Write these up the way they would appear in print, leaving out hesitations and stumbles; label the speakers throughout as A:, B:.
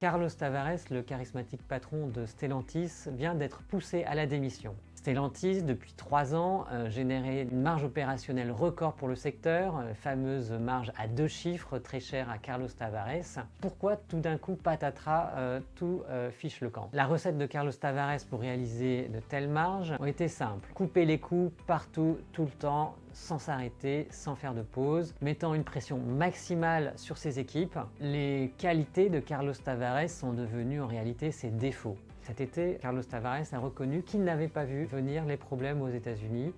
A: Carlos Tavares, le charismatique patron de Stellantis, vient d'être poussé à la démission. Stellantis, depuis 3 ans, générait une marge opérationnelle record pour le secteur, fameuse marge à 2 chiffres, très chère à Carlos Tavares. Pourquoi tout d'un coup, patatras, tout fiche le camp? La recette de Carlos Tavares pour réaliser de telles marges ont été simples. Couper les coûts partout, tout le temps, sans s'arrêter, sans faire de pause, mettant une pression maximale sur ses équipes. Les qualités de Carlos Tavares sont devenues en réalité ses défauts. Cet été, Carlos Tavares a reconnu qu'il n'avait pas vu venir les problèmes aux États-Unis,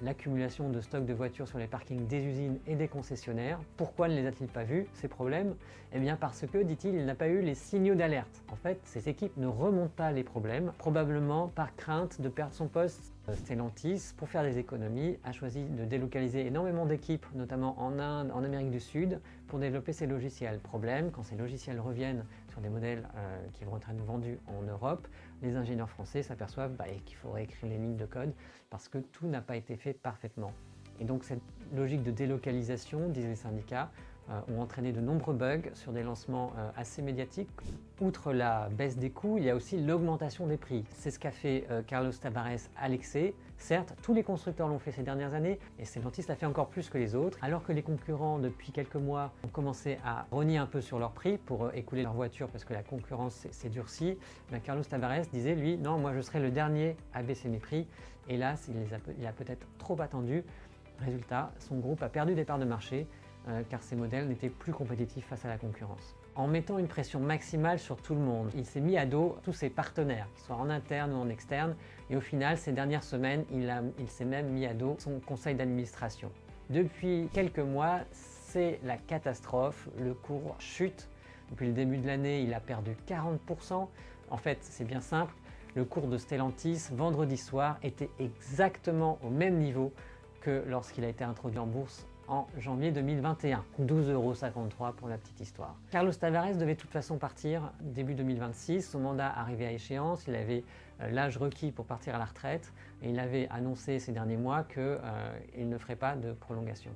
A: l'accumulation de stocks de voitures sur les parkings des usines et des concessionnaires. Pourquoi ne les a-t-il pas vus, ces problèmes? Eh bien parce que, dit-il, il n'a pas eu les signaux d'alerte. En fait, ses équipes ne remontent pas les problèmes, probablement par crainte de perdre son poste. Stellantis, pour faire des économies, a choisi de délocaliser énormément d'équipes, notamment en Inde, en Amérique du Sud, pour développer ses logiciels. Problème, quand ces logiciels reviennent sur des modèles qui vont être vendus en Europe, les ingénieurs français s'aperçoivent qu'il faut réécrire les lignes de code parce que tout n'a pas été fait parfaitement. Et donc cette logique de délocalisation, disent les syndicats, ont entraîné de nombreux bugs sur des lancements assez médiatiques. Outre la baisse des coûts, il y a aussi l'augmentation des prix. C'est ce qu'a fait Carlos Tavares à l'excès. Certes, tous les constructeurs l'ont fait ces dernières années et Stellantis l'a fait encore plus que les autres. Alors que les concurrents, depuis quelques mois, ont commencé à rogner un peu sur leurs prix pour écouler leurs voitures parce que la concurrence s'est durcie, Carlos Tavares disait, lui, non, moi je serai le dernier à baisser mes prix. Hélas, il a peut-être trop attendu. Résultat, son groupe a perdu des parts de marché car ces modèles n'étaient plus compétitifs face à la concurrence. En mettant une pression maximale sur tout le monde, il s'est mis à dos tous ses partenaires, qu'ils soient en interne ou en externe, et au final, ces dernières semaines, il s'est même mis à dos son conseil d'administration. Depuis quelques mois, c'est la catastrophe, le cours chute. Depuis le début de l'année, il a perdu 40%. En fait, c'est bien simple, le cours de Stellantis, vendredi soir, était exactement au même niveau que lorsqu'il a été introduit en bourse en janvier 2021, 12,53 € pour la petite histoire. Carlos Tavares devait de toute façon partir début 2026, son mandat arrivait à échéance, il avait l'âge requis pour partir à la retraite et il avait annoncé ces derniers mois qu'il ne ferait pas de prolongation.